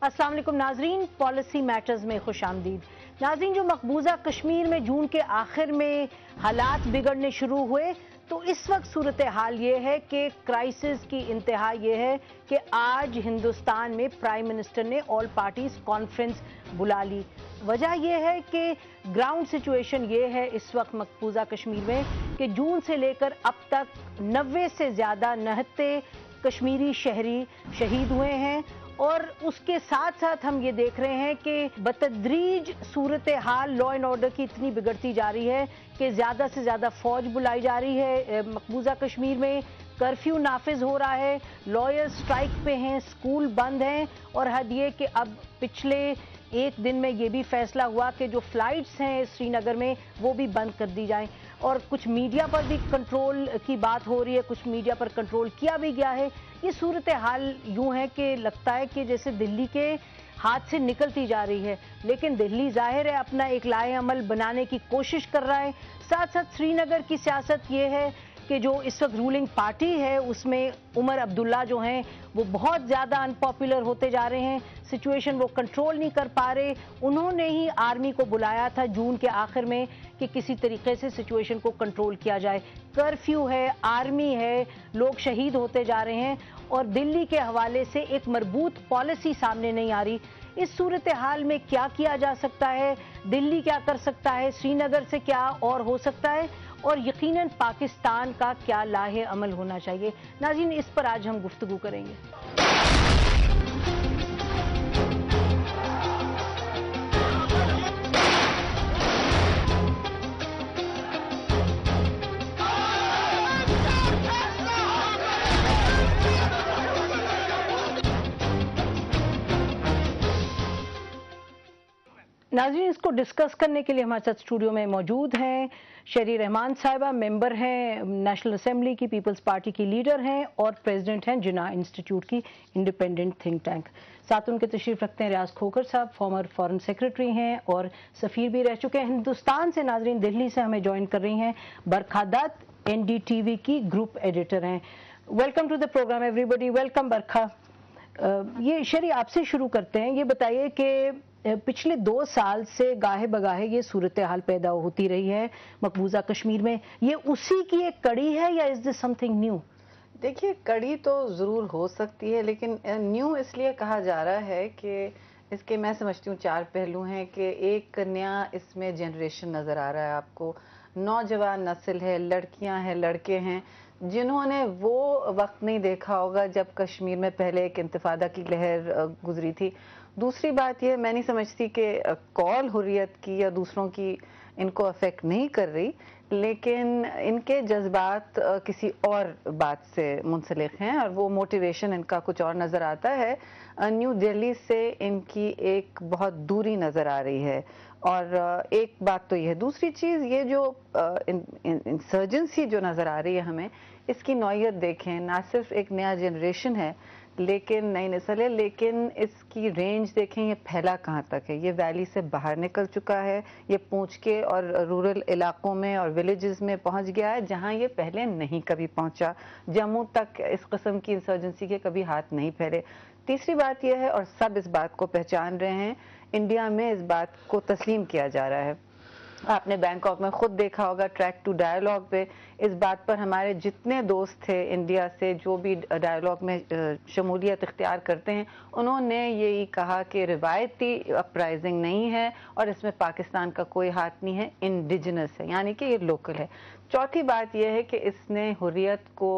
अस्सलाम वालेकुम नाजरीन, पॉलिसी मैटर्स में खुश आमदीद। नाजरीन, जो मकबूजा कश्मीर में जून के आखिर में हालात बिगड़ने शुरू हुए तो इस वक्त सूरत हाल ये है कि क्राइसिस की इंतहा ये है कि आज हिंदुस्तान में प्राइम मिनिस्टर ने ऑल पार्टीज कॉन्फ्रेंस बुला ली। वजह यह है कि ग्राउंड सिचुएशन ये है इस वक्त मकबूजा कश्मीर में कि जून से लेकर अब तक 90 से ज़्यादा नहत्ते कश्मीरी शहरी शहीद हुए हैं और उसके साथ साथ हम ये देख रहे हैं कि बतदरीज सूरत हाल लॉ एंड ऑर्डर की इतनी बिगड़ती जा रही है कि ज़्यादा से ज़्यादा फौज बुलाई जा रही है। मकबूजा कश्मीर में कर्फ्यू नाफिज हो रहा है, लॉयर स्ट्राइक पे हैं, स्कूल बंद हैं और हद ये कि अब पिछले एक दिन में ये भी फैसला हुआ कि जो फ्लाइट्स हैं श्रीनगर में वो भी बंद कर दी जाएं और कुछ मीडिया पर भी कंट्रोल की बात हो रही है, कुछ मीडिया पर कंट्रोल किया भी गया है। ये सूरत हाल यूं है कि लगता है कि जैसे दिल्ली के हाथ से निकलती जा रही है, लेकिन दिल्ली जाहिर है अपना एक लाए अमल बनाने की कोशिश कर रहा है। साथ साथ श्रीनगर की सियासत ये है कि जो इस वक्त रूलिंग पार्टी है उसमें उमर अब्दुल्ला जो हैं वो बहुत ज़्यादा अनपॉपुलर होते जा रहे हैं, सिचुएशन वो कंट्रोल नहीं कर पा रहे। उन्होंने ही आर्मी को बुलाया था जून के आखिर में कि किसी तरीके से सिचुएशन को कंट्रोल किया जाए। कर्फ्यू है, आर्मी है, लोग शहीद होते जा रहे हैं और दिल्ली के हवाले से एक मजबूत पॉलिसी सामने नहीं आ रही। इस सूरत हाल में क्या किया जा सकता है, दिल्ली क्या कर सकता है, श्रीनगर से क्या और हो सकता है और यकीनन पाकिस्तान का क्या लाहे अमल होना चाहिए। नाज़रीन, इस पर आज हम गुफ्तगू करेंगे। नाज़रीन, इसको डिस्कस करने के लिए हमारे साथ स्टूडियो में मौजूद हैं शरी रहमान साहिबा, मेंबर हैं नेशनल असेंबली की, पीपल्स पार्टी की लीडर हैं और प्रेसिडेंट हैं जिन्ना इंस्टीट्यूट की इंडिपेंडेंट थिंक टैंक। साथ उनके तशरीफ रखते हैं रियाज खोखर साहब, फॉर्मर फॉरेन सेक्रेटरी हैं और सफ़ीर भी रह चुके हैं। हिंदुस्तान से नाज़रीन दिल्ली से हमें ज्वाइन कर रही हैं बरखा दत्त, NDTV की ग्रुप एडिटर हैं। Welcome to the programme everybody. Welcome Barkha. ये शरी आपसे शुरू करते हैं, ये बताइए कि पिछले 2 साल से गाहे बगाहे ये सूरत हाल पैदा होती रही है मकबूजा कश्मीर में, ये उसी की एक कड़ी है या इज दिस समथिंग न्यू? देखिए, कड़ी तो ज़रूर हो सकती है लेकिन न्यू इसलिए कहा जा रहा है कि इसके मैं समझती हूँ 4 पहलू हैं कि एक नया इसमें जनरेशन नज़र आ रहा है आपको, नौजवान नस्ल है, लड़कियां हैं, लड़के हैं जिन्होंने वो वक्त नहीं देखा होगा जब कश्मीर में पहले एक इंतफादा की लहर गुजरी थी। दूसरी बात यह, मैं नहीं समझती कि कॉल हुर्रियत की या दूसरों की इनको अफेक्ट नहीं कर रही, लेकिन इनके जज्बात किसी और बात से मुंसलिक हैं और वो मोटिवेशन इनका कुछ और नज़र आता है। न्यू दिल्ली से इनकी एक बहुत दूरी नज़र आ रही है और एक बात तो ये है। दूसरी चीज़ ये जो इंसर्जेंसी जो नज़र आ रही है हमें, इसकी नौयत देखें, ना सिर्फ एक नया जनरेशन है लेकिन नई नस्ल है, लेकिन इसकी रेंज देखें, ये फैला कहाँ तक है। ये वैली से बाहर निकल चुका है, ये पूंछ के और रूरल इलाकों में और विलेजेस में पहुंच गया है जहां ये पहले नहीं कभी पहुंचा। जम्मू तक इस किस्म की इंसर्जेंसी के कभी हाथ नहीं फैले। तीसरी बात यह है, और सब इस बात को पहचान रहे हैं, इंडिया में इस बात को तस्लीम किया जा रहा है। आपने बैंकॉक में खुद देखा होगा ट्रैक टू डायलॉग पे इस बात पर हमारे जितने दोस्त थे इंडिया से जो भी डायलॉग में शमूलियत इख्तियार करते हैं, उन्होंने यही कहा कि रिवायती अपराइजिंग नहीं है और इसमें पाकिस्तान का कोई हाथ नहीं है, इंडिजिनस है, यानी कि ये लोकल है। चौथी बात यह है कि इसने हुर्रियत को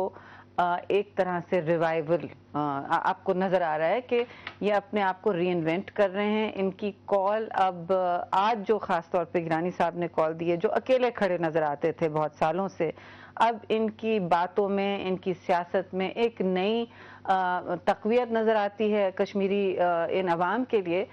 एक तरह से रिवाइवल आपको नज़र आ रहा है कि ये अपने आप को रीइन्वेंट कर रहे हैं। इनकी कॉल अब आज जो ख़ास तौर पे गिलानी साहब ने कॉल दी है, जो अकेले खड़े नज़र आते थे बहुत सालों से, अब इनकी बातों में, इनकी सियासत में एक नई तक़वियत नज़र आती है कश्मीरी इन अवाम के लिए।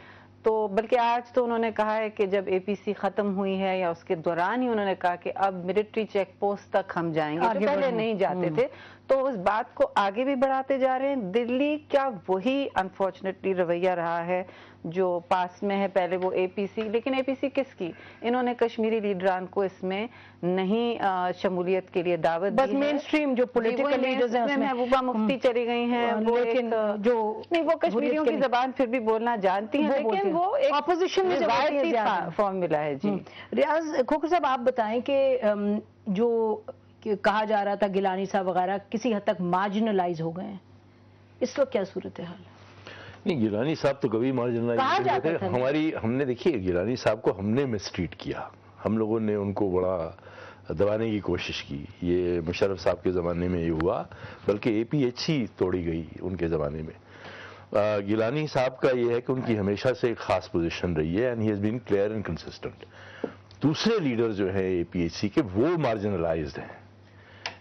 तो बल्कि आज तो उन्होंने कहा है कि जब APC ख़त्म हुई है या उसके दौरान ही उन्होंने कहा कि अब मिलिट्री चेक पोस्ट तक हम जाएंगे, जो पहले नहीं जाते थे। تو اس بات کو آگے بھی بڑھاتے جا رہے ہیں. دلی کا وہی انفارچونیٹلی رویہ رہا ہے جو پاس میں ہے. پہلے وہ اے پی سی, لیکن اے پی سی کس کی؟ انہوں نے کشمیری لیڈران کو اس میں نہیں شمولیت کے لیے دعوت دی. بس مین اسٹریم جو پولیٹیکل لیڈرز ہیں اس میں محبوبہ مفتی چلی گئی ہیں, لیکن جو نہیں وہ کشمیریوں کی زبان پھر بھی بولنا جانتی ہیں, لیکن وہ ایک اپوزیشن میں روایتی فارمولا ہے. جی ریاض کھوکھر صاحب, آپ بتائیں کہ جو کہا جا رہا تھا گیلانی صاحب وغیرہ کسی حد تک مارجنلائز ہو گئے ہیں, اس وقت کیا صورتحال ہے؟ نہیں, گیلانی صاحب تو کبھی مارجنلائز نہیں تھے. ہم نے دیکھیے گیلانی صاحب کو ہم نے مسٹریٹ کیا, ہم لوگوں نے ان کو بڑا دبانے کی کوشش کی. یہ مشرف صاحب کے زمانے میں یہ ہوا, بلکہ اے پی ایچ ہی توڑی گئی ان کے زمانے میں. گیلانی صاحب کا یہ ہے کہ ان کی ہمیشہ سے ایک خاص پوزیشن رہی ہے, and he has been clear and consistent. دوسرے لیڈر جو ہیں اے پی ایچ سی کے, وہ مارجنلائزڈ ہیں.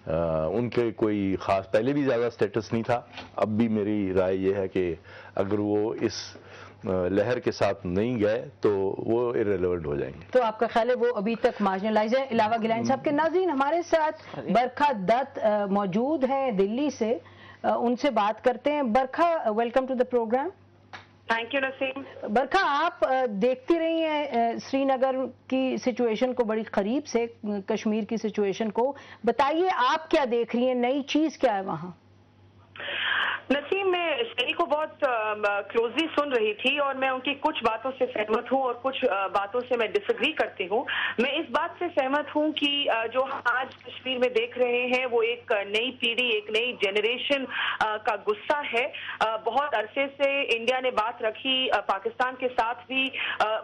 ان کے کوئی خاص پہلے بھی زیادہ سٹیٹس نہیں تھا. اب بھی میری رائے یہ ہے کہ اگر وہ اس لہر کے ساتھ نہیں گئے تو وہ irrelevant ہو جائیں گے. تو آپ کا خیال ہے وہ ابھی تک مارجنلائز ہے علاوہ گیلانی صاحب کے؟ ناظرین, ہمارے ساتھ برکھا دت موجود ہیں دلی سے, ان سے بات کرتے ہیں. Barkha, welcome to the programme. Thank you Naseem. Barkha, آپ دیکھتی رہی ہیں سری نگر کی سچویشن کو بڑی قریب سے, کشمیر کی سچویشن کو. بتائیے آپ کیا دیکھ رہی ہیں, نئی چیز کیا ہے وہاں؟ نسیم, میں شری کو بہت کلوزلی سن رہی تھی اور میں ان کی کچھ باتوں سے سہمت ہوں اور کچھ باتوں سے میں ڈس ایگری کرتی ہوں. میں اس بات سے سہمت ہوں کہ جو ہم آج کشمیر میں دیکھ رہے ہیں وہ ایک نئی پیڑھی, ایک نئی جنریشن کا غصہ ہے. بہت عرصے سے انڈیا نے بات رکھی پاکستان کے ساتھ بھی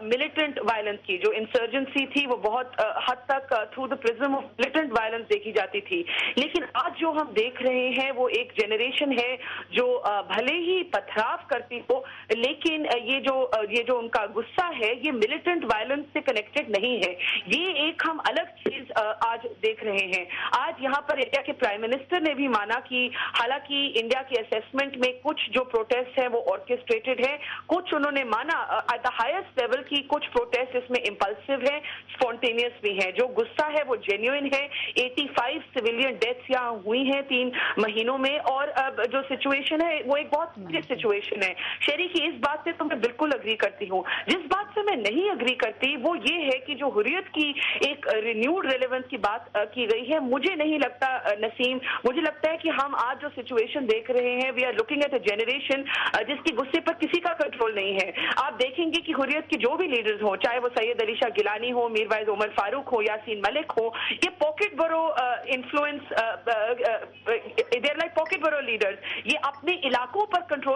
ملیٹنٹ وائلنس کی. جو انسرجنسی تھی وہ بہت حد تک through the prism of militant violence دیکھی جاتی تھی, لیکن آج جو ہم دیکھ رہے ہیں وہ ایک جنریشن ہے جو بھلے ہی پتھراو کرتی ہو, لیکن یہ جو ان کا غصہ ہے یہ ملیٹنٹ وائلنس سے کنیکٹڈ نہیں ہے. یہ ایک ہم الگ چیز آج دیکھ رہے ہیں. آج یہاں پر انڈیا کے پرائم منسٹر نے بھی مانا کہ حالانکہ انڈیا کی اسیسمنٹ میں کچھ جو پروٹیسٹ ہیں وہ آرکیسٹریٹڈ ہیں, کچھ انہوں نے مانا ایٹ دا ہائیسٹ لیول کی کچھ پروٹیسٹ اس میں امپلسو ہیں, اسپونٹینیس بھی ہیں. جو غصہ ہے وہ جینیوئن ہے. 85 سویلین ڈیتھس یہاں ہوئی ہیں 3 مہینوں میں, اور جو سچویشن ہے وہ ایک بہت سیریس سچویشن ہے. شہری کی اس بات سے تو میں بالکل اگری کرتی ہوں. جس بات سے میں نہیں اگری کرتی وہ یہ ہے کہ جو حریت کی ایک رینیوڈ ریلیونس کی بات کی گئی ہے, مجھے نہیں لگتا نسیم, مجھے لگتا ہے کہ ہم آج جو سچویشن دیکھ رہے ہیں we are looking at a generation جس کی غصے پر کسی کا کنٹرول نہیں ہے. آپ دیکھیں گے کہ حریت کے جو بھی لیڈرز ہوں, چاہے وہ سید علی شاہ گیلانی ہو, میر وائز عمر فاروق ہو, یاسین ملک ہو, یہ pocket borough influence, they are like pocket borough leaders. یہ اپنے علاقوں پر کنٹرول